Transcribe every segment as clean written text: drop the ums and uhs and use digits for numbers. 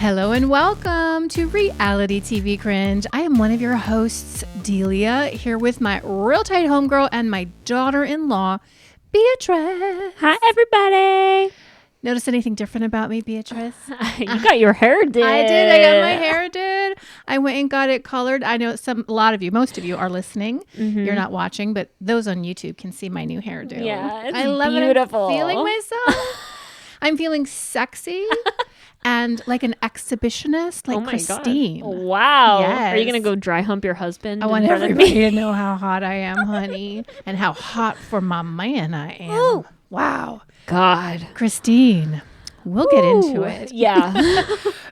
Hello and welcome to Reality TV Cringe. I am one of your hosts, Delia, here with my real tight homegirl and my daughter-in-law, Beatrice. Hi, everybody. Notice anything different about me, Beatrice? You got your hair did. I did. I got my hair did. I went and got it colored. I know most of you are listening. Mm-hmm. You're not watching, but those on YouTube can see my new hairdo. Yeah, it's I love beautiful. it. I'm feeling myself. I'm feeling sexy. And like an exhibitionist, like Christine. God. Wow. Yes. Are you going to go dry hump your husband? I want everybody to know how hot I am, honey. And how hot for my man I am. Ooh. Wow. God. Christine, we'll get into it. Yeah.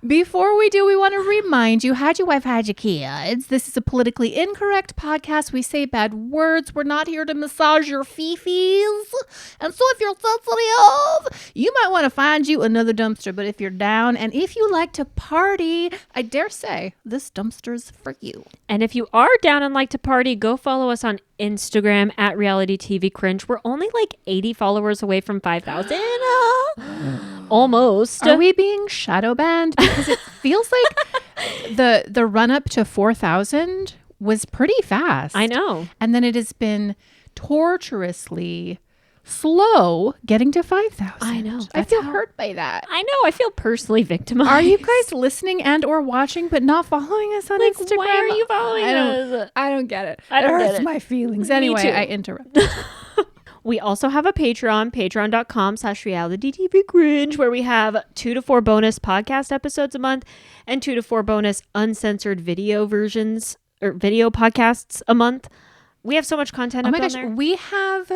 Before we do, we want to remind you, had your wife, had your kids. This is a politically incorrect podcast. We say bad words. We're not here to massage your fifis. And so if you're sensitive, you might want to find you another dumpster. But if you're down and if you like to party, I dare say this dumpster's for you. And if you are down and like to party, go follow us on Instagram at Reality TV Cringe. We're only like 80 followers away from 5,000. Almost. Are we being shadow banned? Because it feels like the run up to 4,000 was pretty fast. I know. And then it has been torturously slow getting to 5,000. I know. I feel hurt by that. I know. I feel personally victimized. Are you guys listening and or watching but not following us on Instagram? Why are you following us? I don't get it. I don't it get hurts it. my feelings. Anyway, I interrupt. We also have a Patreon, patreon.com/Reality TV Cringe, where we have 2 to 4 bonus podcast episodes a month and 2 to 4 bonus uncensored video versions or video podcasts a month. We have so much content up on there. We have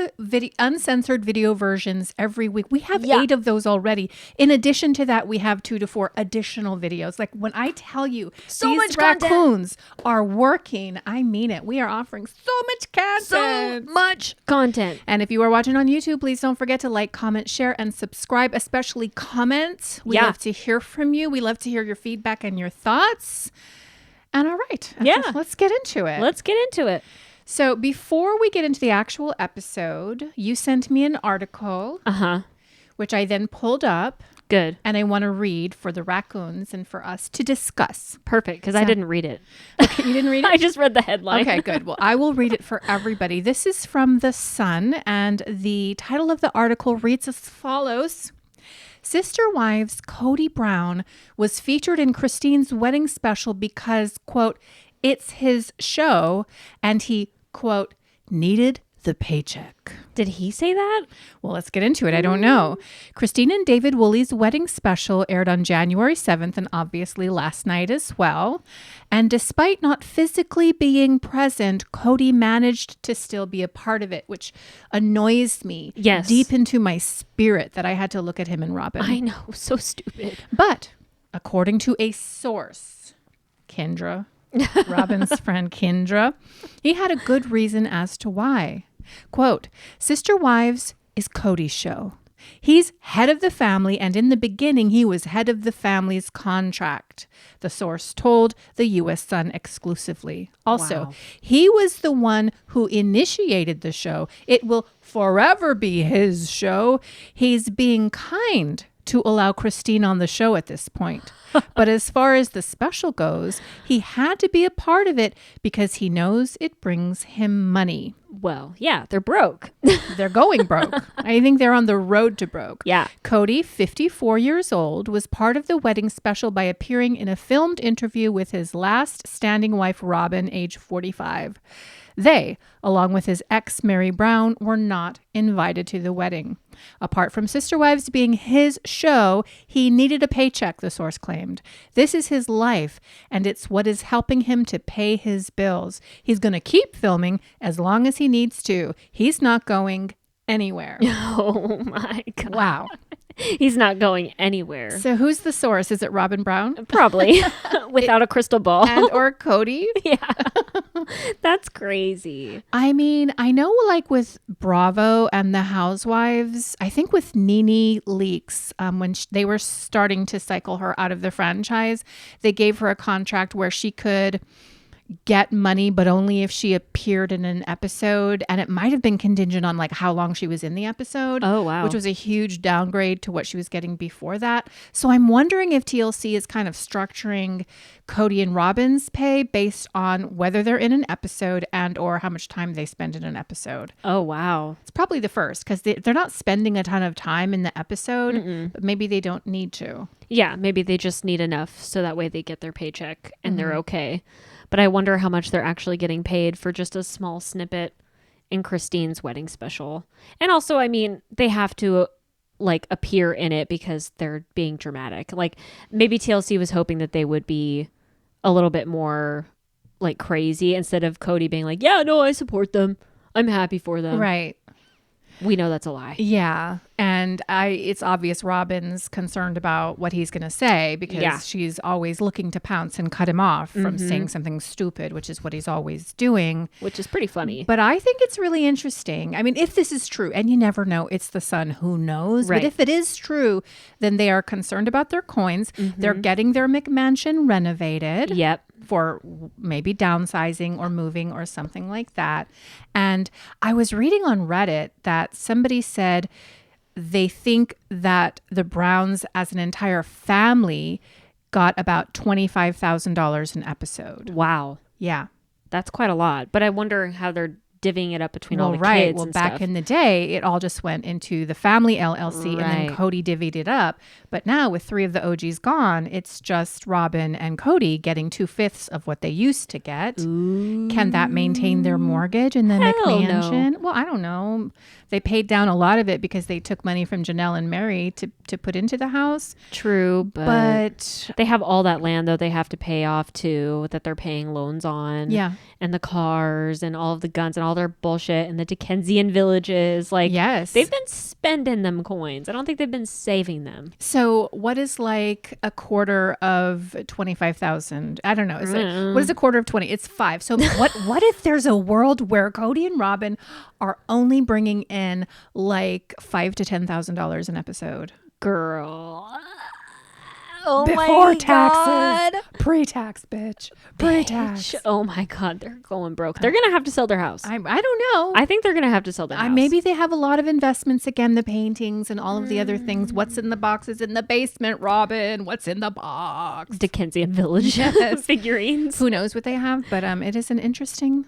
uncensored video versions every week. We have 8 of those already. In addition to that, we have 2 to 4 additional videos. Like when I tell you these raccoons are working, I mean it. We are offering so much content. So much content. And if you are watching on YouTube, please don't forget to like, comment, share, and subscribe, especially comments. We love to hear from you. We love to hear your feedback and your thoughts. And all right. Let's get into it. So before we get into the actual episode, you sent me an article, which I then pulled up. Good. And I want to read for the raccoons and for us to discuss. Perfect, because I didn't read it. Okay, you didn't read it? I just read the headline. Okay, good. Well, I will read it for everybody. This is from The Sun, and the title of the article reads as follows. Sister Wives Cody Brown was featured in Christine's wedding special because, quote, it's his show, and he, quote, needed the paycheck. Did he say that? Well, let's get into it. I don't know. Christine and David Woolley's wedding special aired on January 7th and obviously last night as well. And despite not physically being present, Cody managed to still be a part of it, which annoys me deep into my spirit that I had to look at him and Robin. I know. So stupid. But according to a source, Kendra, Robin's friend Kendra, he had a good reason as to why. Quote, Sister Wives is Cody's show. He's head of the family, and in the beginning, he was head of the family's contract, the source told the U.S. Sun exclusively. Also, he was the one who initiated the show. It will forever be his show. He's being kind to allow Christine on the show at this point. But as far as the special goes, he had to be a part of it because he knows it brings him money. Well, yeah, they're broke. They're going broke. I think they're on the road to broke. Yeah. Cody, 54 years old, was part of the wedding special by appearing in a filmed interview with his last standing wife, Robin, age 45. They, along with his ex, Mary Brown, were not invited to the wedding. Apart from Sister Wives being his show, he needed a paycheck, the source claimed. This is his life, and it's what is helping him to pay his bills. He's going to keep filming as long as he needs to. He's not going anywhere. Oh, my God. Wow. He's not going anywhere. So who's the source? Is it Robin Brown? Probably. Without a crystal ball. And or Cody? Yeah. That's crazy. I mean, I know like with Bravo and the Housewives, I think with Nene Leakes, when they were starting to cycle her out of the franchise, they gave her a contract where she could get money, but only if she appeared in an episode. And it might have been contingent on like how long she was in the episode. Oh, wow. Which was a huge downgrade to what she was getting before that. So I'm wondering if TLC is kind of structuring Cody and Robin's pay based on whether they're in an episode and or how much time they spend in an episode. Oh, wow. It's probably the first because they're not spending a ton of time in the episode, but maybe they don't need to. Yeah, maybe they just need enough so that way they get their paycheck and they're okay. But I wonder how much they're actually getting paid for just a small snippet in Christine's wedding special. And also, I mean, they have to like appear in it because they're being dramatic. Like maybe TLC was hoping that they would be a little bit more like crazy instead of Cody being like, yeah, no, I support them. I'm happy for them. Right. We know that's a lie. Yeah. And it's obvious Robin's concerned about what he's going to say because she's always looking to pounce and cut him off from saying something stupid, which is what he's always doing. Which is pretty funny. But I think it's really interesting. I mean, if this is true, and you never know, it's the sun, who knows? Right. But if it is true, then they are concerned about their coins. They're getting their McMansion renovated. Yep. For maybe downsizing or moving or something like that. And I was reading on Reddit that somebody said they think that the Browns as an entire family got about $25,000 an episode. Wow. Yeah. That's quite a lot. But I wonder how they're divvying it up between all the right. kids Well, and back stuff. in the day, it all just went into the family LLC and then Cody divvied it up. But now with 3 of the OGs gone, it's just Robin and Cody getting 2/5 of what they used to get. Ooh. Can that maintain their mortgage in the Hell McMansion? no. Well, I don't know. They paid down a lot of it because they took money from Janelle and Mary to put into the house. True, But they have all that land though they have to pay off too, that they're paying loans on. yeah. And the cars and all of the guns and all their bullshit and the Dickensian villages. Like, Yes. they've been spending them coins. I don't think they've been saving them. So what is like a quarter of 25,000? I don't know. What is a quarter of 20? It's 5. So what if there's a world where Cody and Robin are only bringing in like $5,000 to $10,000 an episode? Girl. Oh Before my taxes. God. Pre-tax, bitch. Pre-tax. Oh my God. They're going broke. They're going to have to sell their house. I don't know. I think they're going to have to sell their house. Maybe they have a lot of investments. Again, the paintings and all of the other things. What's in the boxes in the basement, Robin? What's in the box? Dickensian village figurines. Who knows what they have? But it is an interesting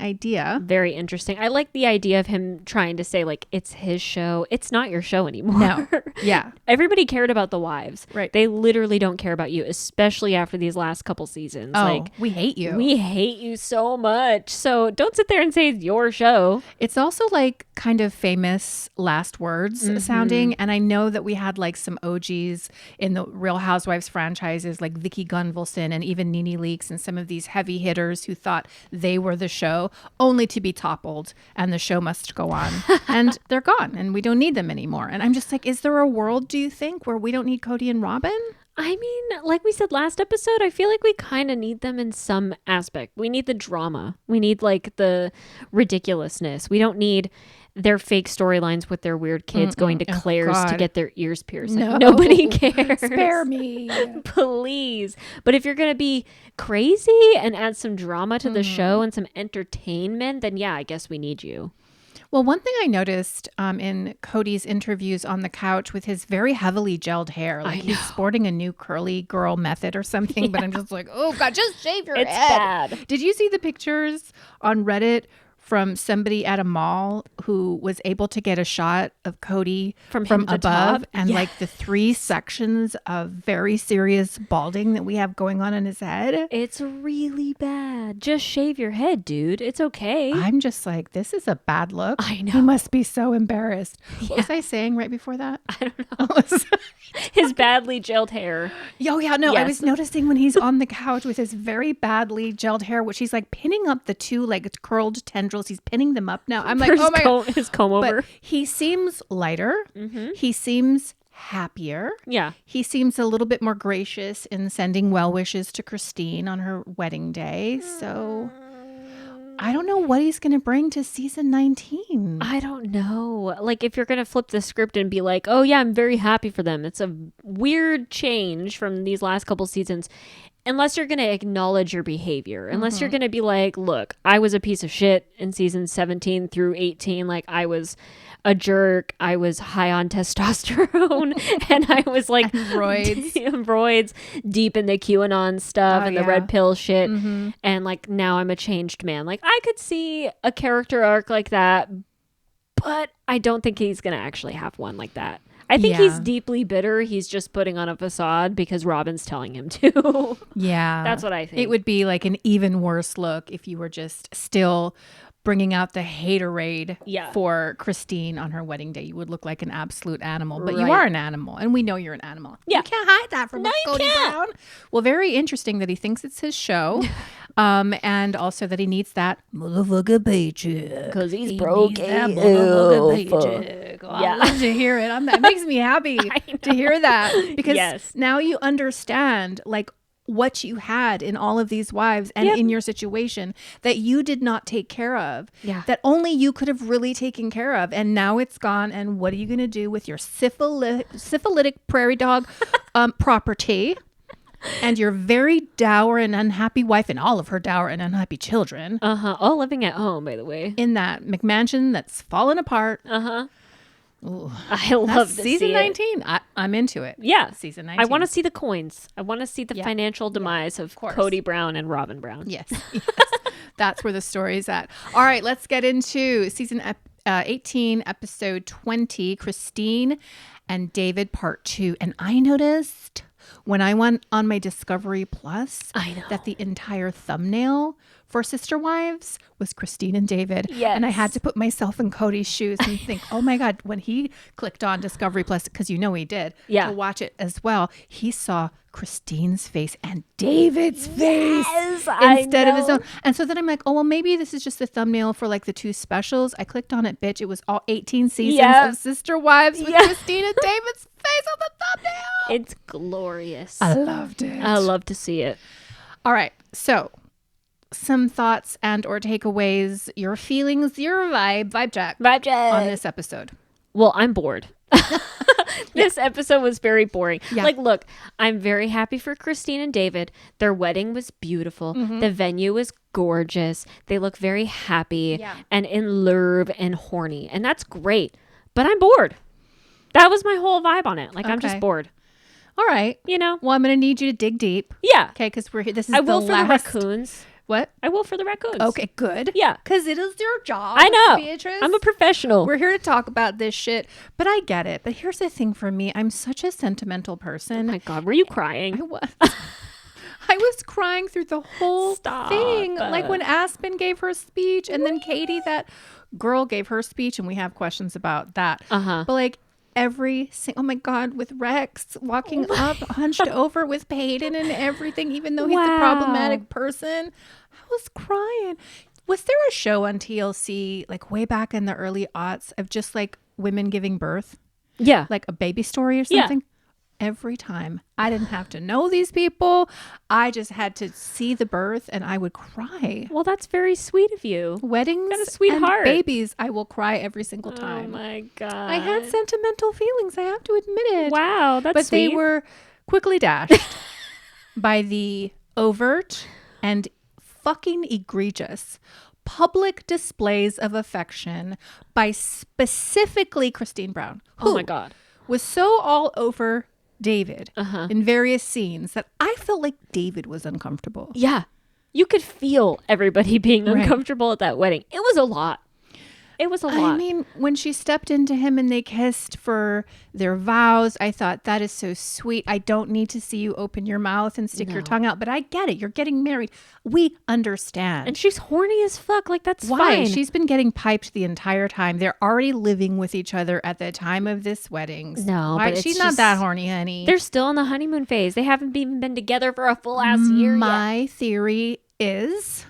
idea. Very interesting. I like the idea of him trying to say like it's his show. It's not your show anymore. No. Yeah. Everybody cared about the wives. Right. They literally don't care about you, especially after these last couple seasons. Oh, Like, we hate you. we hate you so much. So don't sit there and say it's your show. It's also like kind of famous last words sounding. And I know that we had like some OGs in the Real Housewives franchises like Vicky Gunvalson and even Nene Leakes and some of these heavy hitters who thought they were the show only to be toppled and the show must go on. And they're gone and we don't need them anymore. And I'm just like, is there a world, do you think, where we don't need Cody and Robin? I mean, like we said last episode, I feel like we kind of need them in some aspect. We need the drama. We need like the ridiculousness. We don't need their fake storylines with their weird kids going to Claire's to get their ears pierced. Like, No. nobody cares. Spare me. Please. But if you're going to be crazy and add some drama to the show and some entertainment, then yeah, I guess we need you. Well, one thing I noticed in Cody's interviews on the couch with his very heavily gelled hair, like he's sporting a new curly girl method or something, but I'm just like, oh God, just shave your It's head. bad. Did you see the pictures on Reddit from somebody at a mall who was able to get a shot of Cody From above top? and like the 3 sections of very serious balding that we have going on in his head? It's really bad. Just shave your head, dude. It's okay. I'm just like, this is a bad look. I know. He must be so embarrassed. What was I saying right before that? I don't know. His badly gelled hair. Oh, yeah, no, I Yes. was noticing when he's on the couch with his very badly gelled hair, which he's like pinning up the 2 like curled tendrils. He's pinning them up now. I'm like, oh my God. His comb over. But he seems lighter. He seems happier. Yeah. He seems a little bit more gracious in sending well wishes to Christine on her wedding day. So I don't know what he's going to bring to season 19. I don't know. Like, if you're going to flip the script and be like, oh, yeah, I'm very happy for them. It's a weird change from these last couple seasons. unless you're going to acknowledge your behavior, unless you're going to be like, look, I was a piece of shit in season 17 through 18. Like, I was a jerk. I was high on testosterone and I was like roids deep in the QAnon stuff and the red pill shit. And like, now I'm a changed man. Like, I could see a character arc like that, but I don't think he's going to actually have one like that. I think he's deeply bitter. He's just putting on a facade because Robin's telling him to. Yeah. That's what I think. It would be like an even worse look if you were just still bringing out the haterade for Christine on her wedding day. You would look like an absolute animal, but you are an animal, and we know you're an animal. Yeah. You can't hide that from Cody Brown. Well, very interesting that he thinks it's his show, and also that he needs that motherfucker paycheck. Because he's broke. That motherfucker paycheck. Oh, I love to hear it. That makes me happy to hear that, because now you understand, like, what you had in all of these wives and in your situation that you did not take care of, that only you could have really taken care of, and now it's gone. And what are you going to do with your syphilitic prairie dog property and your very dour and unhappy wife and all of her dour and unhappy children, all living at home, by the way, in that McMansion that's fallen apart? Ooh, I love this. Season 19. I'm into it. Yeah. Season 19. I want to see the coins. I want to see the financial demise of Cody Brown and Robin Brown. Yes. That's where the story's at. All right, let's get into season 18, episode 20, Christine and David part 2. And I noticed when I went on my Discovery Plus that the entire thumbnail for Sister Wives was Christine and David. Yes. And I had to put myself in Cody's shoes and think, oh my God, when he clicked on Discovery Plus, because you know he did, to watch it as well, he saw Christine's face and David's face instead of his own. And so then I'm like, oh, well, maybe this is just the thumbnail for like the 2 specials. I clicked on it, bitch. It was all 18 seasons of Sister Wives with Christine and David's face on the thumbnail. It's glorious. I loved it. I love to see it. All right. So some thoughts and or takeaways, your feelings, your vibe check on this episode. Well, I'm bored. This episode was very boring. Like, look, I'm very happy for Christine and David. Their wedding was beautiful. The venue was gorgeous. They look very happy and in love and horny, and that's great. But I'm bored. That was my whole vibe on it. Like, I'm just bored. All right. You know? Well, I'm going to need you to dig deep. Yeah. Okay, because we're here. This is I will for the raccoons. What? I will for the raccoons. Okay, good. Yeah. Because it is your job. I know. Beatrice. I'm a professional. We're here to talk about this shit. But I get it. But here's the thing for me. I'm such a sentimental person. Oh my God. Were you crying? I was. I was crying through the whole thing. Like when Aspen gave her speech and then Katie, that girl, gave her speech. And we have questions about that. But like, oh my God, with Rex walking up, hunched over with Peyton and everything, even though he's a problematic person. I was crying. Was there a show on TLC like way back in the early aughts of just like women giving birth? Yeah. Like a baby story or something? Every time. I didn't have to know these people. I just had to see the birth and I would cry. Well, that's very sweet of you. Weddings got a sweetheart. And babies, I will cry every single time. Oh my God. I had sentimental feelings. I have to admit it. Wow, that's sweet. But they were quickly dashed by the overt and fucking egregious public displays of affection by specifically Christine Brown. Oh my God. Was so all over David in various scenes that I felt like David was uncomfortable. Yeah. You could feel everybody being uncomfortable at that wedding. It was a lot. It was a lot. I mean, when she stepped into him and they kissed for their vows, I thought, that is so sweet. I don't need to see you open your mouth and stick your tongue out, but I get it. You're getting married. We understand. And she's horny as fuck. Like, that's why fine. She's been getting piped the entire time. They're already living with each other at the time of this wedding. No, but she's not that horny, honey. They're still in the honeymoon phase. They haven't even been together for a full ass year yet. My theory is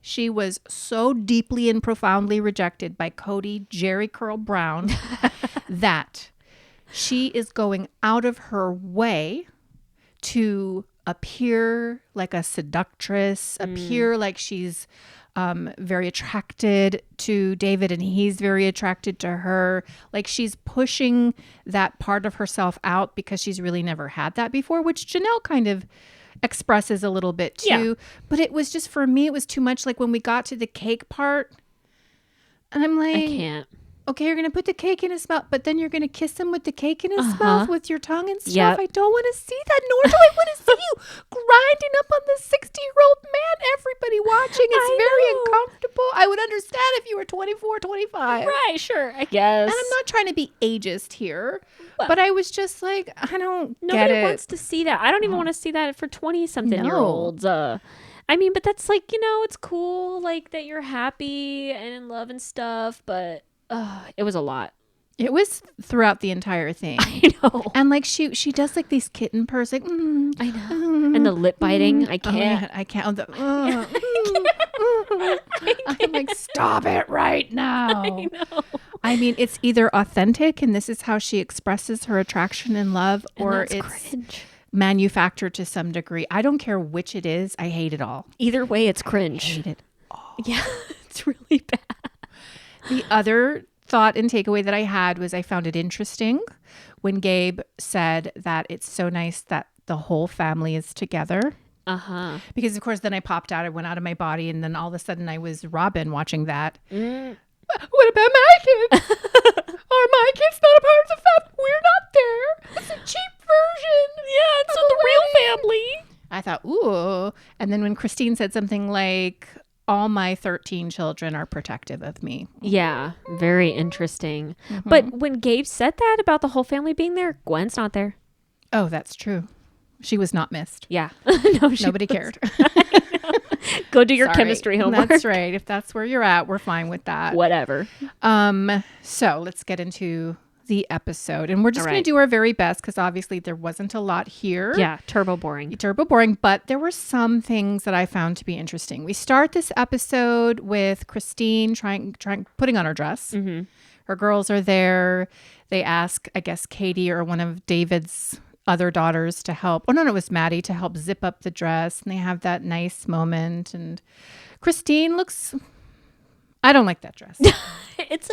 she was so deeply and profoundly rejected by Cody Jerry Curl Brown that she is going out of her way to appear like a seductress, appear like she's very attracted to David and he's very attracted to her. Like she's pushing that part of herself out because she's really never had that before, which Janelle kind of expresses a little bit too. But it was just, for me, it was too much. Like when we got to the cake part, and I'm like, I can't. Okay, you're going to put the cake in his mouth, but then you're going to kiss him with the cake in his mouth with your tongue and stuff. Yep. I don't want to see that, nor do I want to see you grinding up on this 60-year-old man. Everybody watching, it's very uncomfortable. I would understand if you were 24, 25. Right, sure, I guess. And I'm not trying to be ageist here, but I was just like, I don't get Nobody it. wants to see that. I don't even want to see that for 20-something-year-olds. I mean, but that's like, it's cool, like that you're happy and in love and stuff, but it was a lot. It was throughout the entire thing. I know. And like she does like these kitten purrs, like, I know. And the lip biting, I can't. I can't. I'm like, stop it right now. I know. I mean, it's either authentic and this is how she expresses her attraction and love, or it's cringe. Manufactured to some degree. I don't care which it is. I hate it all. Either way, it's cringe. I hate it all. Yeah, it's really bad. The other thought and takeaway that I had was I found it interesting when Gabe said that it's so nice that the whole family is together. Because, of course, then I popped out. I went out of my body. And then all of a sudden I was Robin watching that. What about my kids? Are my kids not a part of the family? We're not there. It's a cheap version. Yeah, it's not the real family. I thought, ooh. And then when Christine said something like, all my 13 children are protective of me. Yeah, very interesting. But when Gabe said that about the whole family being there, Gwen's not there. Oh, that's true. She was not missed. Yeah. Nobody cared. Go do your chemistry homework. That's right. If that's where you're at, we're fine with that. Whatever. So let's get into the episode. And we're just going right. to do our very best because obviously there wasn't a lot here. Yeah, turbo boring. Turbo boring, but there were some things that I found to be interesting. We start this episode with Christine putting on her dress. Her girls are there. They ask, I guess, Katie or one of David's other daughters to help. Oh, no, it was Maddie to help zip up the dress. And they have that nice moment. And Christine looks... I don't like that dress. It's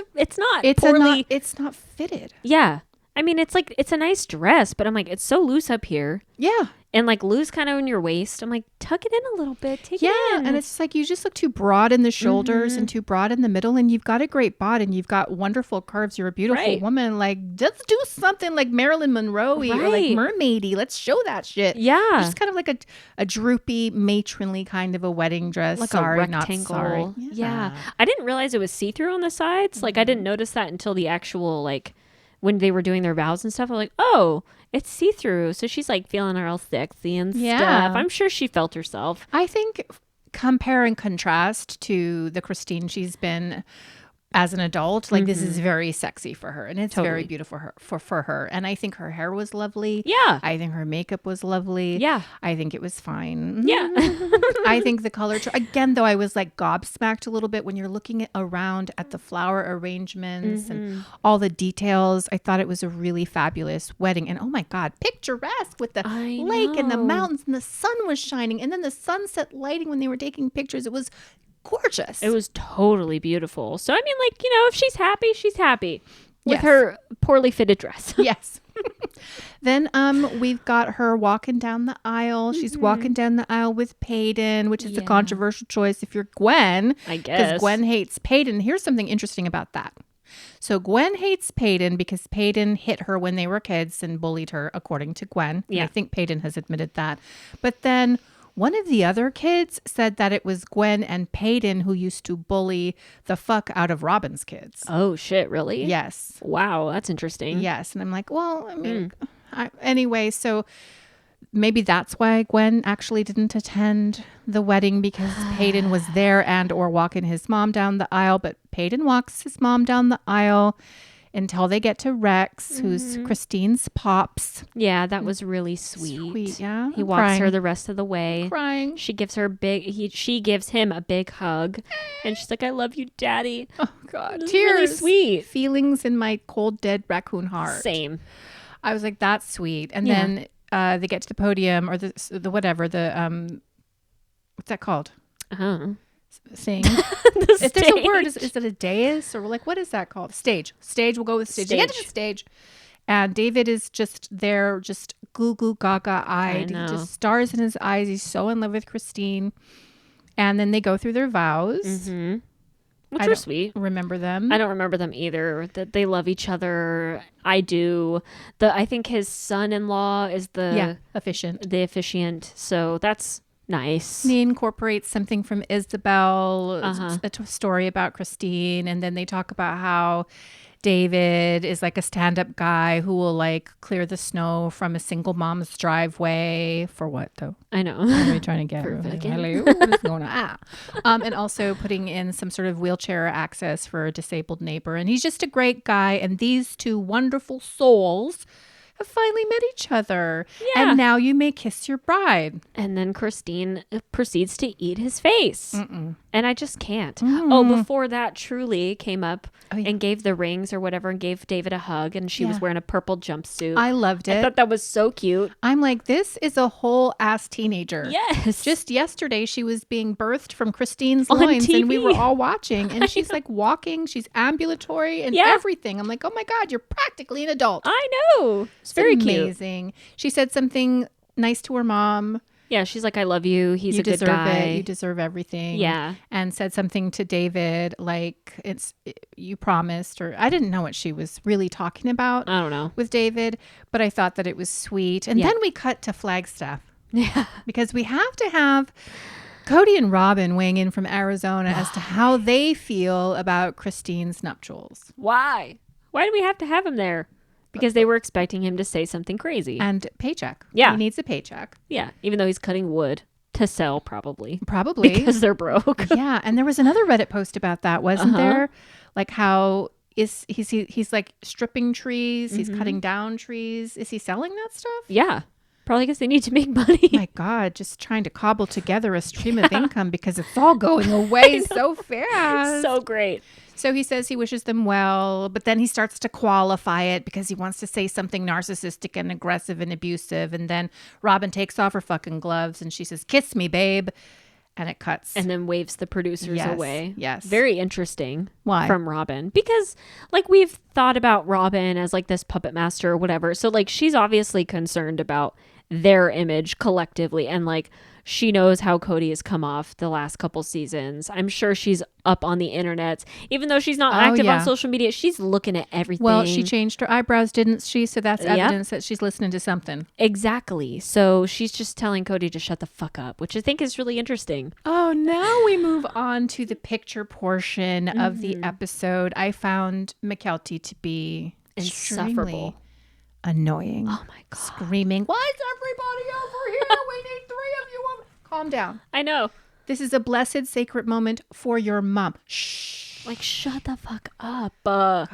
not fitted. Yeah. I mean, it's a nice dress, but I'm like, it's so loose up here. Yeah. And like loose kind of in your waist. I'm like, tuck it in a little bit. Take it in. And it's like you just look too broad in the shoulders and too broad in the middle. And you've got a great bod and you've got wonderful curves. You're a beautiful woman. Like, let's do something like Marilyn Monroe-y or like mermaidy. Let's show that shit. Yeah. Just kind of like a droopy, matronly kind of a wedding dress. Like sorry, a rectangle. Not sorry. Yeah. I didn't realize it was see-through on the sides. Like I didn't notice that until the actual like when they were doing their vows and stuff. I'm like, oh, it's see-through. So she's like feeling her all sexy and stuff. I'm sure she felt herself. I think compare and contrast to the Christine she's been as an adult, like this is very sexy for her and it's very beautiful for her. And I think her hair was lovely. Yeah. I think her makeup was lovely. Yeah. I think it was fine. Yeah. I think the color, again, though, I was like gobsmacked a little bit when you're looking around at the flower arrangements and all the details. I thought it was a really fabulous wedding. And oh my God, picturesque with the lake and the mountains and the sun was shining. And then the sunset lighting when they were taking pictures. It was gorgeous. It was totally beautiful. So, I mean, like, if she's happy with her poorly fitted dress. Yes. Then we've got her walking down the aisle. She's walking down the aisle with Peyton, which is a controversial choice if you're Gwen. I guess. Because Gwen hates Peyton. Here's something interesting about that. So Gwen hates Peyton because Peyton hit her when they were kids and bullied her, according to Gwen. Yeah. And I think Peyton has admitted that. But then one of the other kids said that it was Gwen and Peyton who used to bully the fuck out of Robin's kids. Oh, shit, really? Yes. Wow, that's interesting. Yes. And I'm like, well, I mean, anyway, so maybe that's why Gwen actually didn't attend the wedding because Peyton was there and or walking his mom down the aisle. But Peyton walks his mom down the aisle until they get to Rex, who's Christine's pops. Yeah, that was really sweet. Yeah. He walks her the rest of the way. Crying. She gives her she gives him a big hug. And she's like, I love you, Daddy. Oh, God. Tears. Really sweet. Feelings in my cold, dead raccoon heart. Same. I was like, that's sweet. And then they get to the podium or the whatever, what's that called? Thing. If there's a word, is it a dais or like what is that called? Stage. We'll go with stage. They get to the stage And David is just there, just goo goo gaga eyed. He know. just stars in his eyes. He's so in love with Christine. And then they go through their vows. Mm-hmm. Which I were don't sweet. remember them. I don't remember them either. That they love each other. I do. I think his son-in-law is the officiant. So that's nice. He incorporates something from Isabel, a story about Christine, and then they talk about how David is like a stand-up guy who will like clear the snow from a single mom's driveway. For what though? I know. What are we trying to get? For fucking- Hello? What is going on? And also putting in some sort of wheelchair access for a disabled neighbor. And he's just a great guy. And these two wonderful souls have finally met each other. Yeah. And now you may kiss your bride. And then Christine proceeds to eat his face. Mm-mm. And I just can't. Mm. Oh, before that, Truly came up yeah. and gave the rings or whatever and gave David a hug. And she was wearing a purple jumpsuit. I loved it. I thought that was so cute. I'm like, this is a whole ass teenager. Yes. Just yesterday, she was being birthed from Christine's On loins and we TV. were all watching. And she's like walking. She's ambulatory and everything. I'm like, oh my God, you're practically an adult. I know. It's very amazing. She said something nice to her mom. Yeah, she's like, I love you. He's You a good deserve guy. it. You deserve everything. Yeah. And said something to David like, you promised, or I didn't know what she was really talking about. I don't know. With David, but I thought that it was sweet. And then we cut to Flagstaff. Yeah. Because we have to have Cody and Robin weighing in from Arizona as to how they feel about Christine's nuptials. Why? Why do we have to have him there? Because they were expecting him to say something crazy. And paycheck. Yeah. He needs a paycheck. Yeah. Even though he's cutting wood to sell, probably. Probably. Because they're broke. Yeah. And there was another Reddit post about that, wasn't there? Like how he's like stripping trees. He's cutting down trees. Is he selling that stuff? Yeah. Probably because they need to make money. My God, just trying to cobble together a stream of income because it's all going away so fast. So great. So he says he wishes them well, but then he starts to qualify it because he wants to say something narcissistic and aggressive and abusive. And then Robin takes off her fucking gloves and she says, "Kiss me, babe." And it cuts. And then waves the producers away. Yes. Very interesting. Why? From Robin. Because like we've thought about Robin as like this puppet master or whatever. So like she's obviously concerned about their image collectively, and like she knows how Cody has come off the last couple seasons. I'm sure she's up on the internet, even though she's not active on social media. She's looking at everything. Well, she changed her eyebrows, didn't she? So that's evidence that she's listening to something. Exactly. So she's just telling Cody to shut the fuck up, which I think is really interesting. Oh, now we move on to the picture portion of the episode. I found McKelty to be Insufferable. Annoying. Oh my God. Screaming, "Why is everybody over here? We need 3 of you over." Calm down. I know. This is a blessed, sacred moment for your mom. Shh. Like, shut the fuck up. God.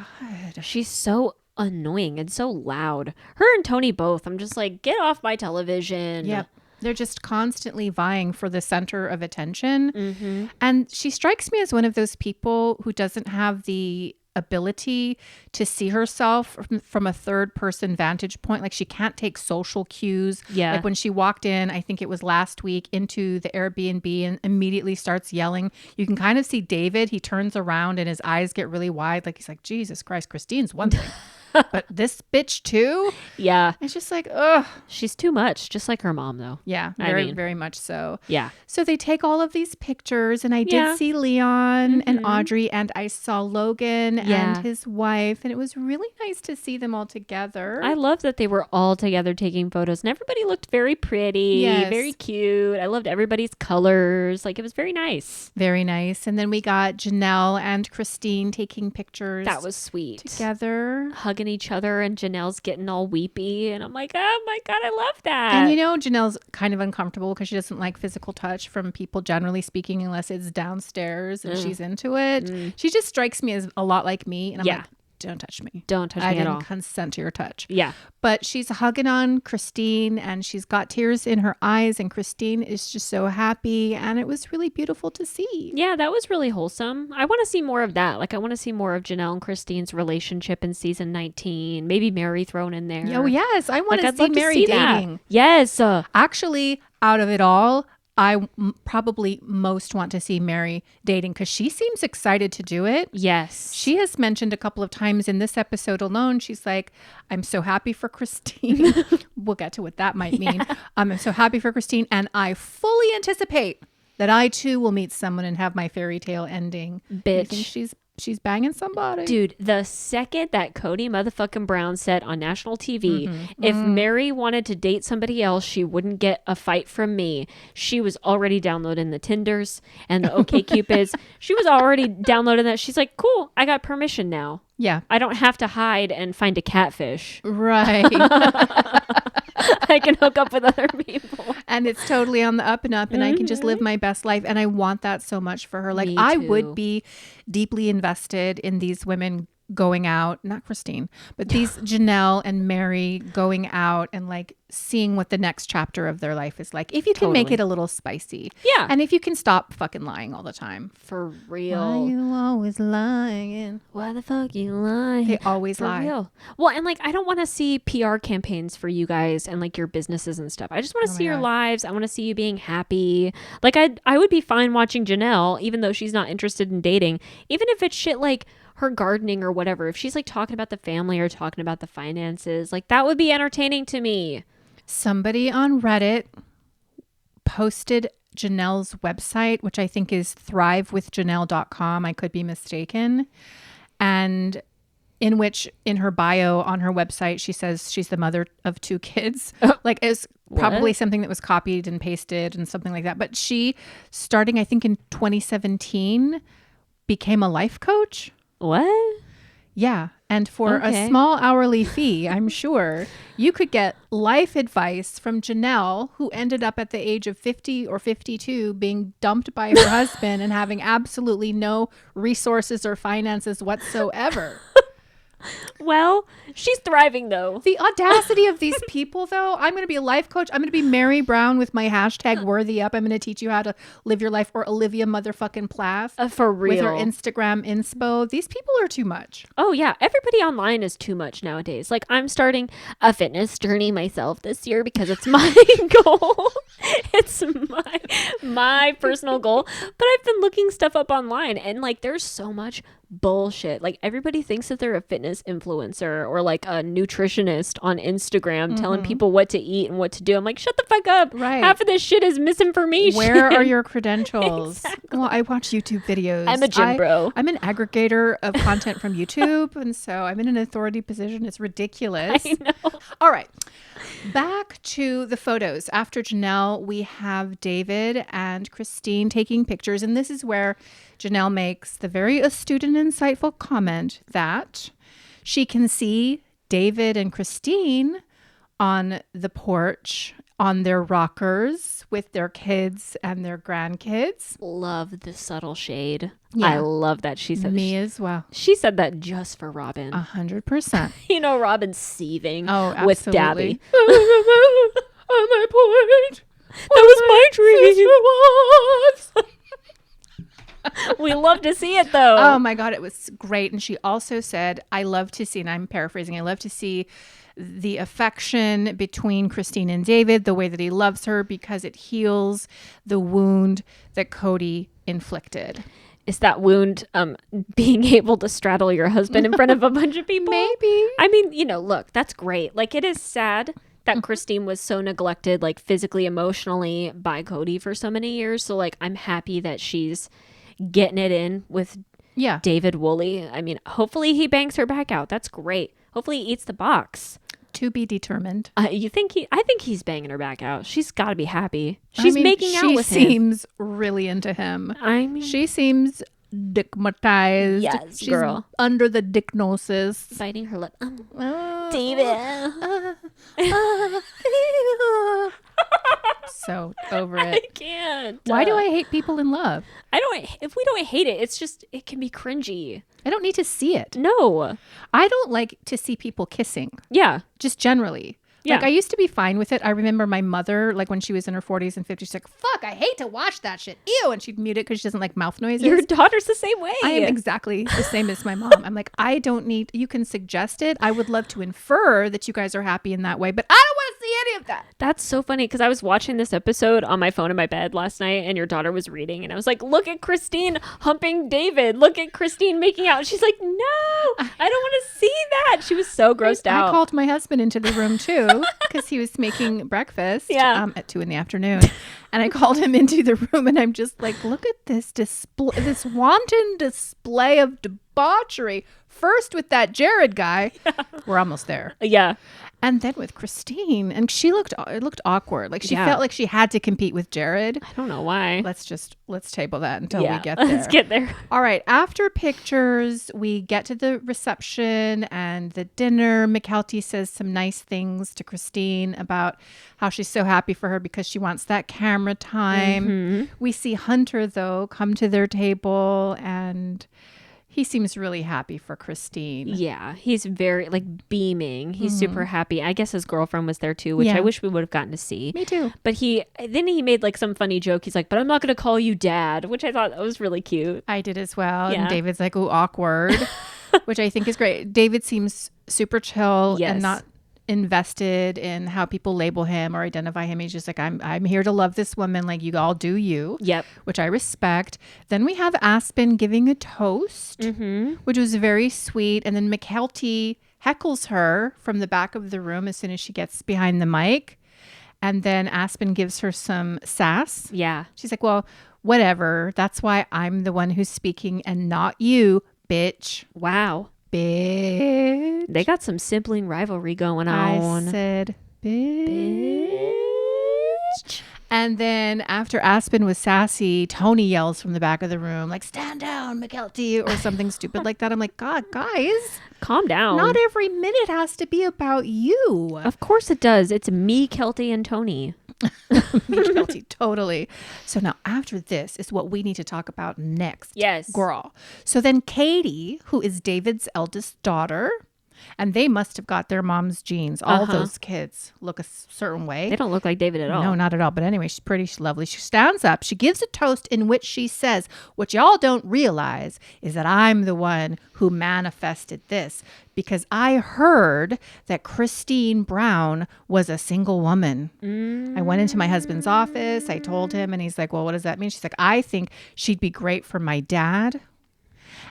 She's so annoying and so loud. Her and Tony both. I'm just like, get off my television. Yep. They're just constantly vying for the center of attention. And she strikes me as one of those people who doesn't have the ability to see herself from a third person vantage point. Like she can't take social cues. Yeah. Like when she walked in, I think it was last week, into the Airbnb and immediately starts yelling. You can kind of see David. He turns around and his eyes get really wide. Like he's like, Jesus Christ, Christine's one thing. But this bitch too? Yeah. It's just like, ugh. She's too much, just like her mom, though. Yeah, very much so. Yeah. So they take all of these pictures, and I did see Leon and Audrey, and I saw Logan and his wife, and it was really nice to see them all together. I love that they were all together taking photos, and everybody looked very pretty, very cute. I loved everybody's colors. Like, it was very nice. Very nice. And then we got Janelle and Christine taking pictures. That was sweet. Together. Hugging each other, and Janelle's getting all weepy, and I'm like, oh my God, I love that. And you know, Janelle's kind of uncomfortable because she doesn't like physical touch from people, generally speaking, unless it's downstairs and she's into it. She just strikes me as a lot like me, and I'm like, don't touch me. Don't touch me at all. I didn't consent to your touch. Yeah. But she's hugging on Christine, and she's got tears in her eyes, and Christine is just so happy, and it was really beautiful to see. Yeah, that was really wholesome. I want to see more of that. Like, I want to see more of Janelle and Christine's relationship in season 19. Maybe Mary thrown in there. Oh, yes. I want I'd to see love Mary that. dating. Yes. Actually, out of it all, probably most want to see Mary dating because she seems excited to do it. Yes. She has mentioned a couple of times in this episode alone, she's like, I'm so happy for Christine. We'll get to what that might mean. I'm so happy for Christine. And I fully anticipate that I too will meet someone and have my fairy tale ending. Bitch. You think she's banging somebody? Dude, the second that Cody motherfucking Brown said on national TV, if Mary wanted to date somebody else, she wouldn't get a fight from me. She was already downloading the Tinders and the OkCupids. She was already downloading that. She's like, cool, I got permission now. Yeah. I don't have to hide and find a catfish. Right. I can hook up with other people. And it's totally on the up and up, and I can just live my best life. And I want that so much for her. Like, Me I too. would be deeply invested in these women going out, not Christine, but these Janelle and Mary going out and like seeing what the next chapter of their life is like. If you can make it a little spicy. Yeah. And if you can stop fucking lying all the time. For real. Why you always lying? Why the fuck you lying? They always For lie. real. Well, and like, I don't want to see PR campaigns for you guys and like your businesses and stuff. I just want to see your lives. I want to see you being happy. Like, I would be fine watching Janelle, even though she's not interested in dating, even if it's shit like her gardening or whatever. If she's like talking about the family or talking about the finances, like that would be entertaining to me. Somebody on Reddit posted Janelle's website, which I think is thrivewithjanelle.com. I could be mistaken. And in which, in her bio on her website, she says she's the mother of 2 kids. Like, it's probably something that was copied and pasted and something like that. But she, starting, I think, in 2017, became a life coach. What? Yeah. And for a small hourly fee, I'm sure, you could get life advice from Janelle, who ended up at the age of 50 or 52 being dumped by her husband and having absolutely no resources or finances whatsoever. Well, she's thriving though. The audacity of these people, though. I'm going to be a life coach. I'm going to be Mary Brown with my hashtag worthy up. I'm going to teach you how to live your life. Or Olivia motherfucking Plath. For real. With her Instagram inspo. These people are too much. Oh yeah. Everybody online is too much nowadays. Like, I'm starting a fitness journey myself this year because it's my goal. It's my personal goal. But I've been looking stuff up online and like there's so much bullshit. Like, everybody thinks that they're a fitness influencer or like a nutritionist on Instagram telling people what to eat and what to do. I'm like, shut the fuck up. Right. Half of this shit is misinformation. Where are your credentials? Exactly. Well, I watch YouTube videos. I'm a gym bro. I'm an aggregator of content from YouTube. And so I'm in an authority position. It's ridiculous. I know. All right. Back to the photos. After Janelle, we have David and Christine taking pictures. And this is where Janelle makes the very astute and insightful comment that she can see David and Christine on the porch on their rockers with their kids and their grandkids. Love the subtle shade. Yeah. I love that she said Me as well. She said that just for Robin. 100%. You know, Robin's seething with absolutely. Dabby. On my point. That was my dream. We love to see it though. Oh my God, it was great. And she also said, I love to see, and I'm paraphrasing, I love to see the affection between Christine and David, the way that he loves her because it heals the wound that Cody inflicted. Is that wound being able to straddle your husband in front of a bunch of people? Maybe. I mean, you know, look, that's great. Like, it is sad that Christine was so neglected, like physically, emotionally by Cody for so many years. So like, I'm happy that she's getting it in with David Woolley. I mean, hopefully he bangs her back out. That's great. Hopefully he eats the box. To be determined. I think he's banging her back out. She's got to be happy. She's making out with him. She seems really into him. I mean, she seems dickmatized. Yes, she's girl. Under the dicknosis. Biting her lip. David. So over I it. can't. Why do I hate people in love? If we don't hate it, it's just, it can be cringy. I don't need to see it. No. I don't like to see people kissing. Yeah. Just generally. Yeah. Like, I used to be fine with it. I remember my mother, like when she was in her 40s and 50s, she's like, fuck, I hate to watch that shit. Ew. And she'd mute it because she doesn't like mouth noises. Your daughter's the same way. I am exactly the same as my mom. I'm like, I don't need, you can suggest it. I would love to infer that you guys are happy in that way, but I don't want to see any of that. That's so funny because I was watching this episode on my phone in my bed last night and your daughter was reading and I was like, look at Christine humping David. Look at Christine making out. She's like, no, I don't want to see that. She was so grossed out. I called my husband into the room too because he was making breakfast at 2 p.m. And I called him into the room and I'm just like, look at this display, this wanton display of debauchery. First with that Jared guy. Yeah. We're almost there. Yeah. And then with Christine. And it looked awkward. Like she felt like she had to compete with Jared. I don't know why. Let's table that until we get there. Let's get there. All right. After pictures, we get to the reception and the dinner. McKelty says some nice things to Christine about how she's so happy for her because she wants that camera time. Mm-hmm. We see Hunter, though, come to their table and he seems really happy for Christine. Yeah, he's very beaming. He's super happy. I guess his girlfriend was there too, which I wish we would have gotten to see. Me too. But he made some funny joke. He's like, but I'm not going to call you dad, which I thought that was really cute. I did as well. Yeah. And David's like, ooh, awkward, which I think is great. David seems super chill and not invested in how people label him or identify him. He's just like, I'm here to love this woman, like you all do you. Yep. Which I respect. Then we have Aspen giving a toast, which was very sweet. And then McKelty heckles her from the back of the room as soon as she gets behind the mic. And then Aspen gives her some sass. Yeah. She's like, well, whatever. That's why I'm the one who's speaking and not you, bitch. Wow. Bitch. They got some sibling rivalry going on. I said, bitch. And then after Aspen was sassy, Tony yells from the back of the room, like, stand down, McKelty, or something stupid like that. I'm like, God, guys. Calm down. Not every minute has to be about you. Of course it does. It's me, Kelty, and Tony. McKelty, totally. So now after this is what we need to talk about next. Yes. Girl. So then Katie, who is David's eldest daughter, and they must have got their mom's genes. All those kids look a certain way. They don't look like David at all. No, not at all. But anyway, she's pretty, she's lovely. She stands up. She gives a toast in which she says, what y'all don't realize is that I'm the one who manifested this because I heard that Christine Brown was a single woman. I went into my husband's office. I told him and he's like, well, what does that mean? She's like, I think she'd be great for my dad.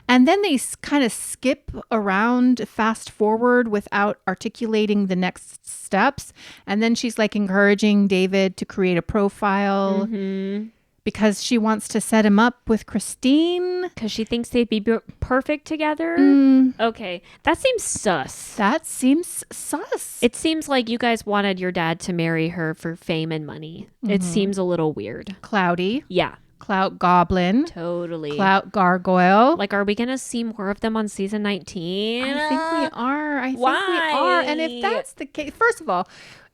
And then they kind of skip around, fast forward without articulating the next steps. And then she's like encouraging David to create a profile because she wants to set him up with Christine. Because she thinks they'd be perfect together? Okay. That seems sus. That seems sus. It seems like you guys wanted your dad to marry her for fame and money. It seems a little weird. Cloudy. Yeah. Clout Goblin. Totally. Clout Gargoyle. Like, are we going to see more of them on season 19? I think we are. I think we Why? are. And if that's the case, first of all,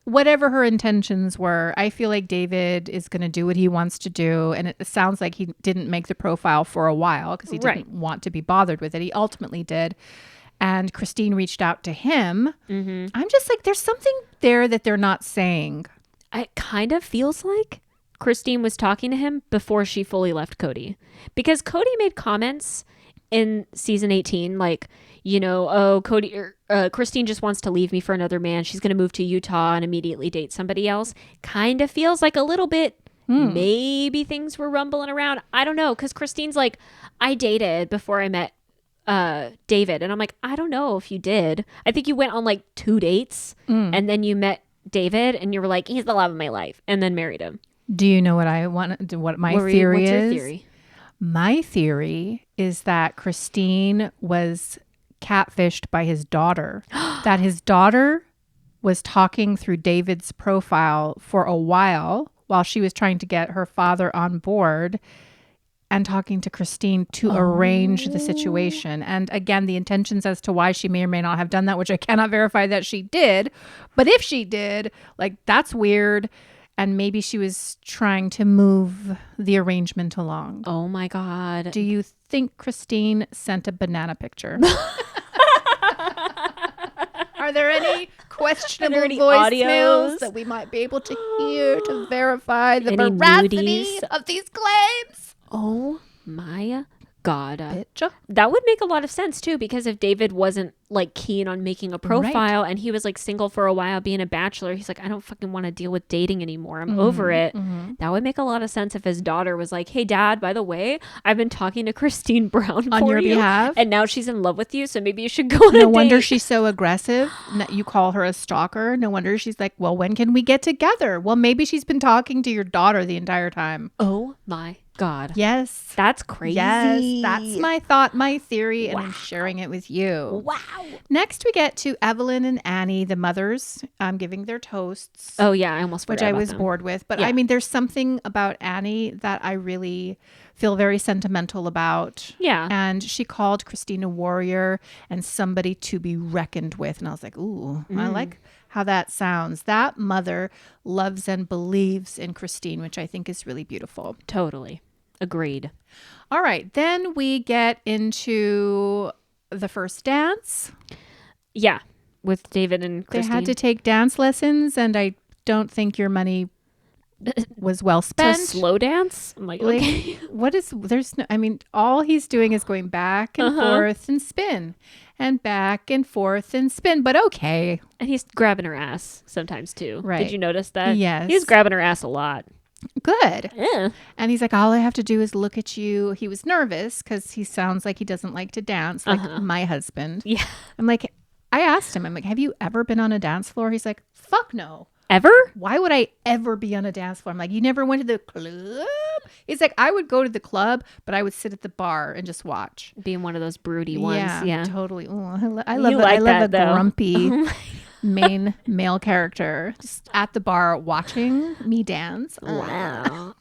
whatever her intentions were, I feel like David is going to do what he wants to do. And it sounds like he didn't make the profile for a while because he didn't want to be bothered with it. He ultimately did. And Christine reached out to him. I'm just like, there's something there that they're not saying. It kind of feels like Christine was talking to him before she fully left Cody, because Cody made comments in season 18 like, you know, oh, Christine just wants to leave me for another man. She's going to move to Utah and immediately date somebody else. Kind of feels like a little bit maybe things were rumbling around. I don't know, because Christine's like, I dated before I met David. And I'm like, I don't know if you did. I think you went on like 2 dates and then you met David and you were like, he's the love of my life, and then married him. Do you know what what my theory is? What's your theory? My theory is that Christine was catfished by his daughter. That his daughter was talking through David's profile for a while she was trying to get her father on board and talking to Christine to arrange the situation. And again, the intentions as to why she may or may not have done that, which I cannot verify that she did. But if she did, like, that's weird. And maybe she was trying to move the arrangement along. Oh my God. Do you think Christine sent a banana picture? Are there any questionable voicemails that we might be able to hear to verify the veracity of these claims? Oh my God. Bitch. That would make a lot of sense too, because if David wasn't like keen on making a profile and he was like single for a while being a bachelor, he's like, I don't fucking want to deal with dating anymore. I'm over it. That would make a lot of sense if his daughter was like, hey dad, by the way, I've been talking to Christine Brown On for your you, behalf. and now she's in love with you, so maybe you should go on a No wonder date. she's so aggressive. You call her a stalker. No wonder she's like, well, when can we get together? Well, maybe she's been talking to your daughter the entire time. Oh my God. Yes. That's crazy. Yes, that's my thought, my theory, and I'm sharing it with you. Wow. Next, we get to Evelyn and Annie, the mothers, giving their toasts. Oh yeah, I almost forgot which I about was them. bored with. But Yeah. I mean, there's something about Annie that I really feel very sentimental about. Yeah. And she called Christine a warrior and somebody to be reckoned with. And I was like, ooh, I like how that sounds. That mother loves and believes in Christine, which I think is really beautiful. Totally. Agreed. All right. Then we get into the first dance. Yeah. With David and Christine. They had to take dance lessons, and I don't think your money was well to spent. slow dance. I'm like, okay. What is, there's no, I mean, all he's doing is going back and forth and spin and back and forth and spin, but okay. And he's grabbing her ass sometimes too. Right. Did you notice that? Yes. He's grabbing her ass a lot. Good. Yeah. And he's like, all I have to do is look at you. He was nervous because he sounds like he doesn't like to dance, like my husband. Yeah. I'm like, I asked him, I'm like, have you ever been on a dance floor? He's like, fuck no. Ever? Why would I ever be on a dance floor? I'm like, you never went to the club? He's like, I would go to the club, but I would sit at the bar and just watch. Being one of those broody ones. Yeah. Totally. Ooh, I You love like I love that, a though. grumpy main male character just at the bar watching me dance. Wow.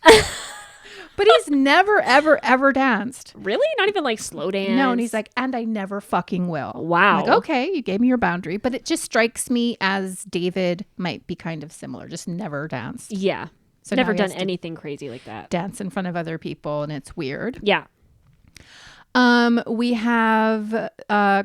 But he's never, ever, ever danced. Really? Not even like slow dance? No, and he's like, and I never fucking will. Wow. I'm like, okay, you gave me your boundary, but it just strikes me as David might be kind of similar, just never danced. Yeah. So Never now he done has to anything crazy like that. dance in front of other people, and it's weird. Yeah. We have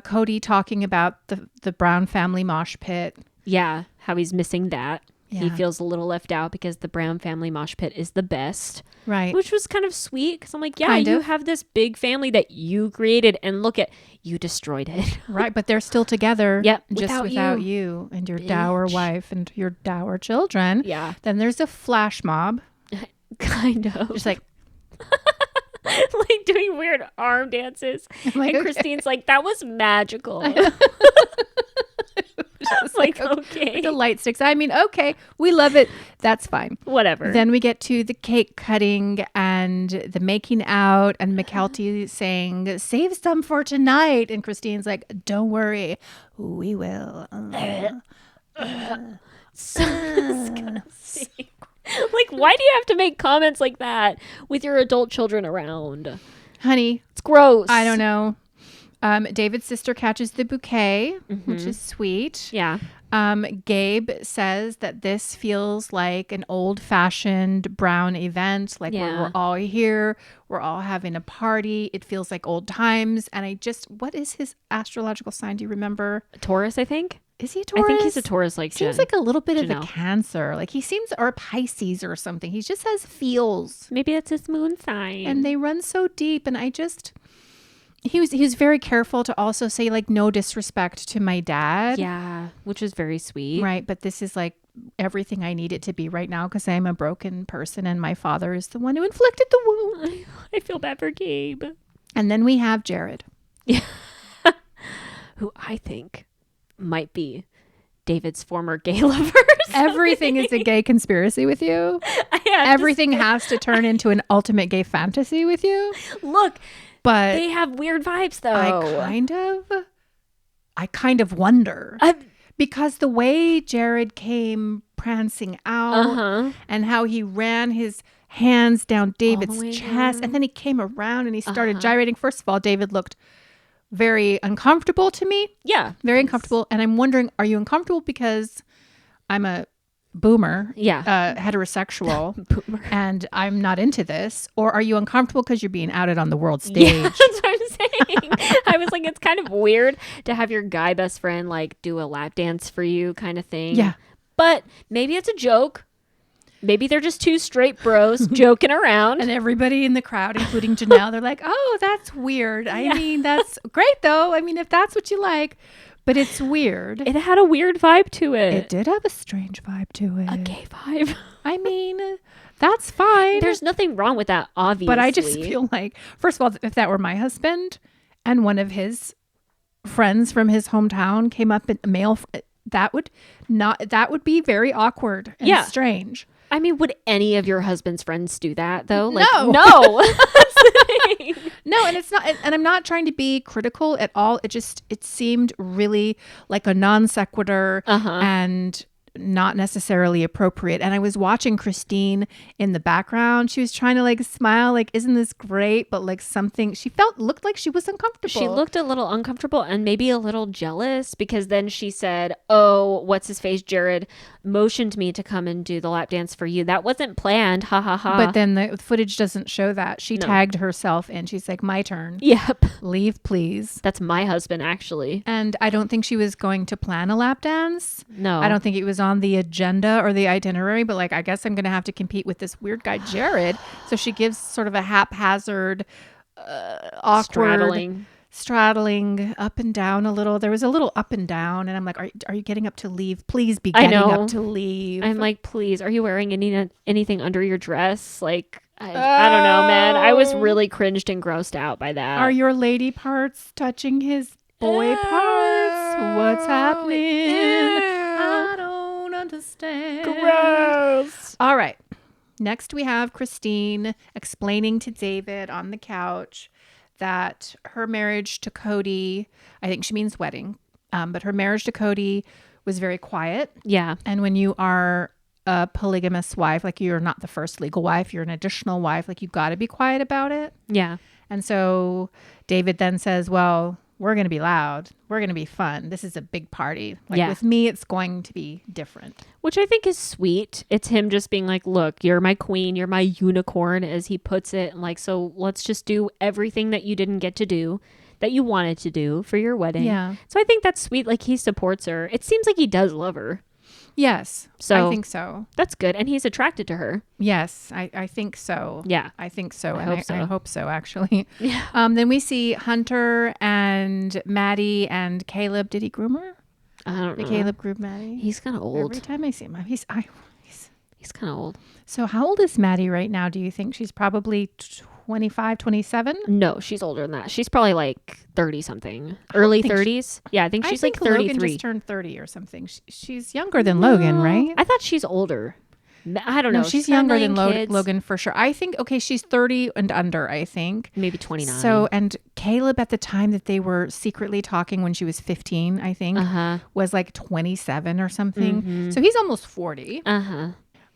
Cody talking about the Brown family mosh pit. Yeah. How he's missing that. He Yeah. feels a little left out because the Brown family mosh pit is the best. Right. Which was kind of sweet because I'm like, yeah, Kind you of. have this big family that you created and look at, you destroyed it. Right, but they're still together. Yep, just without you and your dour Bitch. wife and your dour children. Yeah. Then there's a flash mob, Kind of. just like like doing weird arm dances. like, and okay. Christine's like, that was magical. just like, okay. okay. The light sticks. I mean, okay, we love it. That's fine. Whatever. Then we get to the cake cutting and the making out, and McKelty saying, "Save some for tonight." And Christine's like, "Don't worry, we will." So disgusting. Like, why do you have to make comments like that with your adult children around? Honey, It's gross. I don't know. David's sister catches the bouquet, which is sweet. Yeah. Gabe says that this feels like an old-fashioned Brown event, like where Yeah. we're all here, we're all having a party. It feels like old times. And what is his astrological sign? Do you remember? Taurus, I think. Is he a Taurus? I think he's a Taurus like Seems Jen. like a little bit of Janelle. a Cancer. Like he seems, or Pisces or something. He just has feels. Maybe that's his moon sign. And they run so deep. And he was very careful to also say like no disrespect to my dad. yeah, which is very sweet. Right. But this is like everything I need it to be right now because I'm a broken person and my father is the one who inflicted the wound. I feel bad for Gabe. And then we have Jared. Who I think might be David's former gay lover. Everything is a gay conspiracy with you. Everything has to turn into an ultimate gay fantasy with you. Look, But they have weird vibes though. I kind of wonder. Because the way Jared came prancing out and how he ran his hands down David's way chest down. and then he came around and he started gyrating. First of all, David looked very uncomfortable to me. Yeah. Very uncomfortable. And I'm wondering, are you uncomfortable because I'm a boomer, heterosexual, Boomer. and I'm not into this? Or are you uncomfortable because you're being outed on the world stage? Yeah, that's what I'm saying. I was like, it's kind of weird to have your guy best friend like do a lap dance for you kind of thing. Yeah. But maybe it's a joke. Maybe they're just two straight bros joking around. And everybody in the crowd, including Janelle, they're like, oh, that's weird. I mean, that's great, though. I mean, if that's what you like. But it's weird. It had a weird vibe to it. It did have a strange vibe to it. A gay vibe. I mean, that's fine. There's nothing wrong with that, obviously. But I just feel like, first of all, if that were my husband and one of his friends from his hometown came up in male, that would be very awkward and strange. I mean, would any of your husband's friends do that though? Like, no. No, and it's not, and I'm not trying to be critical at all. It seemed really like a non sequitur and not necessarily appropriate. And I was watching Christine in the background. She was trying to like smile, like, isn't this great? But like something, looked like she was uncomfortable. She looked a little uncomfortable and maybe a little jealous, because then she said, oh, what's his face? Jared motioned me to come and do the lap dance for you. That wasn't planned. Ha ha ha. But then the footage doesn't show that. She tagged herself and she's like, my turn. Yep. Leave, please. That's my husband, actually. And I don't think she was going to plan a lap dance. No. I don't think it was on the agenda or the itinerary, but like, I guess I'm going to have to compete with this weird guy, Jared. So she gives sort of a haphazard, awkward, straddling up and down a little. There was a little up and down. And I'm like, are you getting up to leave? Please be getting up to leave. I'm like, please, are you wearing anything under your dress? Like, I don't know, man. I was really cringed and grossed out by that. Are your lady parts touching his boy parts? What's happening? I don't understand. Gross. All right. Next, we have Christine explaining to David on the couch that her marriage to Cody, I think she means wedding, but her marriage to Cody was very quiet. Yeah. And when you are a polygamous wife, like you're not the first legal wife, you're an additional wife, like you've got to be quiet about it. Yeah. And so David then says, well, we're going to be loud. We're going to be fun. This is a big party. Like with me, it's going to be different. Which I think is sweet. It's him just being like, look, you're my queen. You're my unicorn, as he puts it. And like, so let's just do everything that you didn't get to do, that you wanted to do for your wedding. Yeah. So I think that's sweet. Like, he supports her. It seems like he does love her. Yes. So I think so. That's good. And he's attracted to her. Yes, I think so. Yeah. I think so. I hope so, actually. Yeah. Then we see Hunter and Maddie and Caleb. Did he groom her? I don't know. Caleb groomed Maddie? He's kind of old. Every time I see him, he's kind of old. So how old is Maddie right now? Do you think she's probably 25, 27? No, she's older than that. She's probably like 30 something, early 30s. Yeah, I think she's like 33. Logan just turned 30 or something. She's younger than Logan, right? I thought she's older. I don't know. No, she's younger than Logan for sure. I think, okay, she's 30 and under, I think. Maybe 29. So, and Caleb at the time that they were secretly talking when she was 15, I think, was like 27 or something. Mm-hmm. So he's almost 40.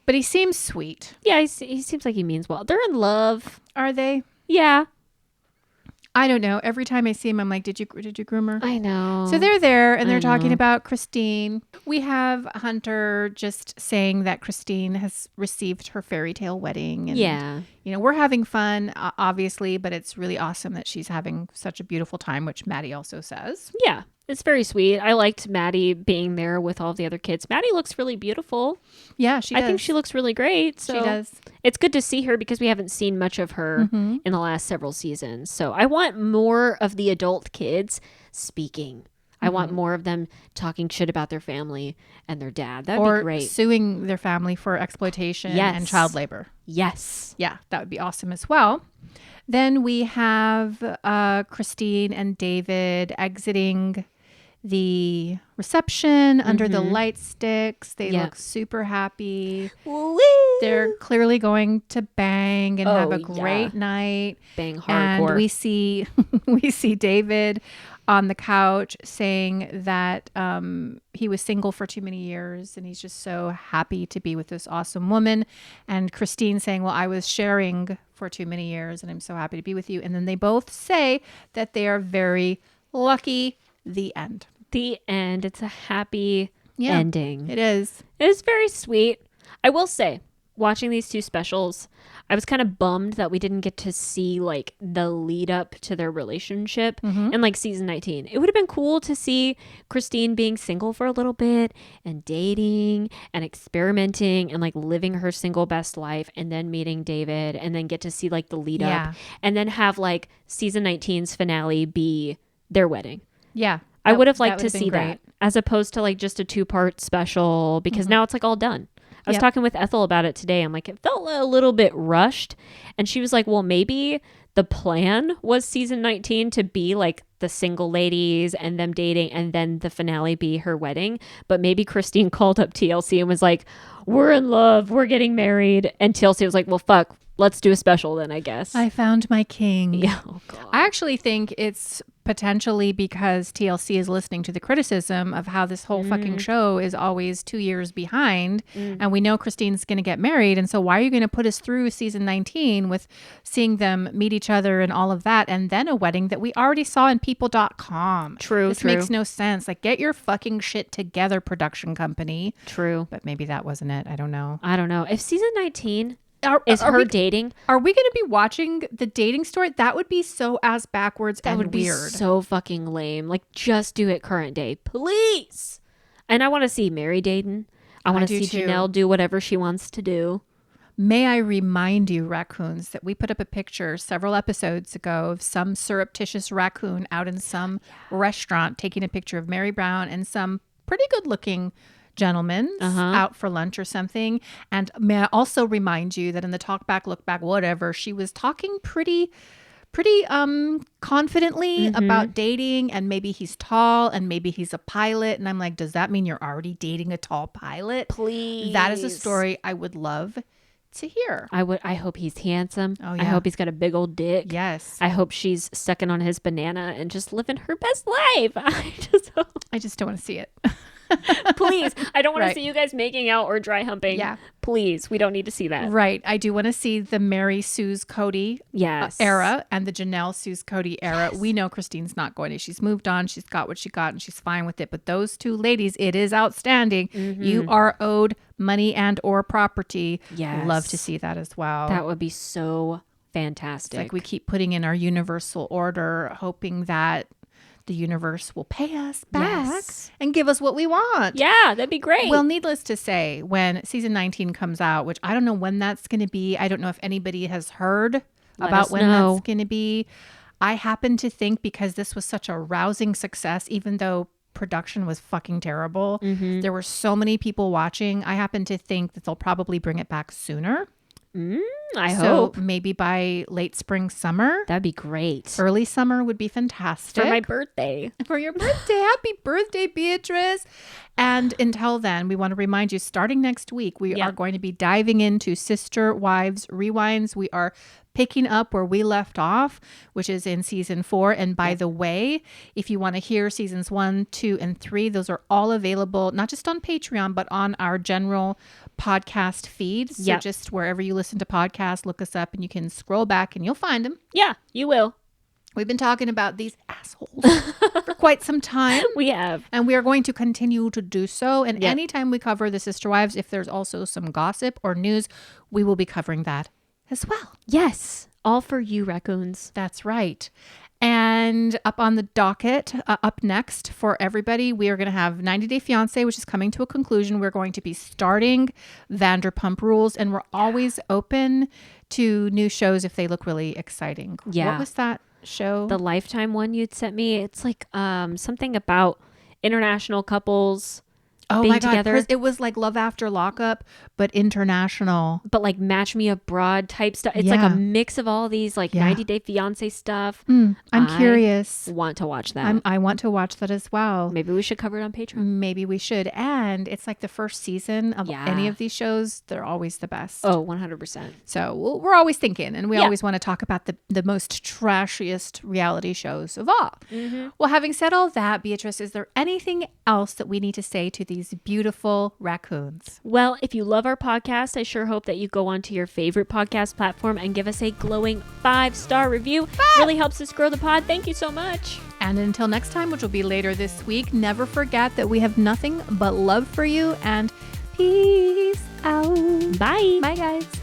But he seems sweet. Yeah, he seems like he means well. They're in love. Are they? Yeah. I don't know. Every time I see him, I'm like, did you groom her? I know. So they're there and they're talking about Christine. We have Hunter just saying that Christine has received her fairy tale wedding. And, you know, we're having fun, obviously, but it's really awesome that she's having such a beautiful time, which Maddie also says. Yeah. It's very sweet. I liked Maddie being there with all the other kids. Maddie looks really beautiful. Yeah, she does. I think she looks really great. So she does. It's good to see her because we haven't seen much of her in the last several seasons. So I want more of the adult kids speaking. I want more of them talking shit about their family and their dad. That'd be great. Or suing their family for exploitation and child labor. Yes. Yeah, that would be awesome as well. Then we have Christine and David exiting the reception under the light sticks. They look super happy. Woo-wee. They're clearly going to bang and have a great night. Bang hardcore. And we see David on the couch saying that he was single for too many years and he's just so happy to be with this awesome woman. And Christine saying, well, I was sharing for too many years and I'm so happy to be with you. And then they both say that they are very lucky. The end. The end. It's a happy ending. It is. It is very sweet. I will say, watching these two specials, I was kind of bummed that we didn't get to see like the lead up to their relationship in like season 19. It would have been cool to see Christine being single for a little bit and dating and experimenting and like living her single best life, and then meeting David, and then get to see like the lead up, and then have like season 19's finale be their wedding. Yeah. I would have liked to see that, as opposed to like just a 2-part special, because now it's like all done. I was talking with Ethel about it today. I'm like, it felt a little bit rushed. And she was like, well, maybe the plan was season 19 to be like the single ladies and them dating, and then the finale be her wedding. But maybe Christine called up TLC and was like, we're in love, we're getting married. And TLC was like, well, fuck, let's do a special then, I guess. I found my king. Yeah. Oh, God. I actually think it's potentially because TLC is listening to the criticism of how this whole fucking show is always 2 years behind. And we know Christine's going to get married. And so why are you going to put us through season 19 with seeing them meet each other and all of that, and then a wedding that we already saw in people.com? This makes no sense. Like, get your fucking shit together, production company. True. But maybe that wasn't it. I don't know. If season 19 is her dating, are we going to be watching the dating story? That would be so ass backwards and weird. That would be so fucking lame. Like, just do it current day, please. And I want to see Mary dating. I want to see Janelle do whatever she wants to do. May I remind you, raccoons, that we put up a picture several episodes ago of some surreptitious raccoon out in some restaurant taking a picture of Mary Brown and some pretty good looking gentlemen out for lunch or something. And may I also remind you that in the talk back, look back, whatever, she was talking pretty confidently about dating, and maybe he's tall and maybe he's a pilot. And I'm like, does that mean you're already dating a tall pilot? Please. That is a story I would love to hear. I hope he's handsome. Oh, yeah. I hope he's got a big old dick. Yes. I hope she's sucking on his banana and just living her best life. I just don't want to see it. Please. I don't want to see you guys making out or dry humping. Yeah. Please. We don't need to see that. Right. I do want to see the Mary Suze Cody era and the Janelle Suze Cody era. Yes. We know Christine's not going to. She's moved on. She's got what she got and she's fine with it. But those two ladies, it is outstanding. You are owed money and or property. Yes. Love to see that as well. That would be so fantastic. It's like we keep putting in our universal order, hoping that the universe will pay us back and give us what we want. Yeah, that'd be great. Well, needless to say, when season 19 comes out, which I don't know when that's going to be. I don't know if anybody has heard about when that's going to be. I happen to think, because this was such a rousing success, even though production was fucking terrible, there were so many people watching. I happen to think that they'll probably bring it back sooner. I hope. So maybe by late spring, summer. That'd be great. Early summer would be fantastic. For my birthday. For your birthday. Happy birthday, Beatrice. And until then, we want to remind you, starting next week, we are going to be diving into Sister Wives Rewinds. We are picking up where we left off, which is in season 4. And by the way, if you want to hear seasons 1, 2, and 3, those are all available, not just on Patreon, but on our general podcast feed. So just wherever you listen to podcasts, look us up and you can scroll back and you'll find them. Yeah, you will. We've been talking about these assholes for quite some time. We have. And we are going to continue to do so. And anytime we cover the Sister Wives, if there's also some gossip or news, we will be covering that as well. Yes. All for you, raccoons. That's right. And up on the docket, up next for everybody, we are going to have 90 Day Fiancé, which is coming to a conclusion. We're going to be starting Vanderpump Rules, and we're always open to new shows if they look really exciting. Yeah. What was that show? The Lifetime one you'd sent me. It's like something about international couples being together. It was like Love After Lockup, but international. But like Match Me Abroad type stuff. It's like a mix of all these like 90 Day Fiancé stuff. I'm curious. Want to watch that. I want to watch that as well. Maybe we should cover it on Patreon. Maybe we should. And it's like the first season of any of these shows. They're always the best. Oh, 100%. So we're always thinking, and we always want to talk about the most trashiest reality shows of all. Well, having said all that, Beatrice, is there anything else that we need to say to these beautiful raccoons? Well, if you love our podcast, I sure hope that you go onto your favorite podcast platform and give us a glowing 5-star review. Really helps us grow the pod. Thank you so much. And until next time, which will be later this week, never forget that we have nothing but love for you, and peace out. Bye. Bye, guys.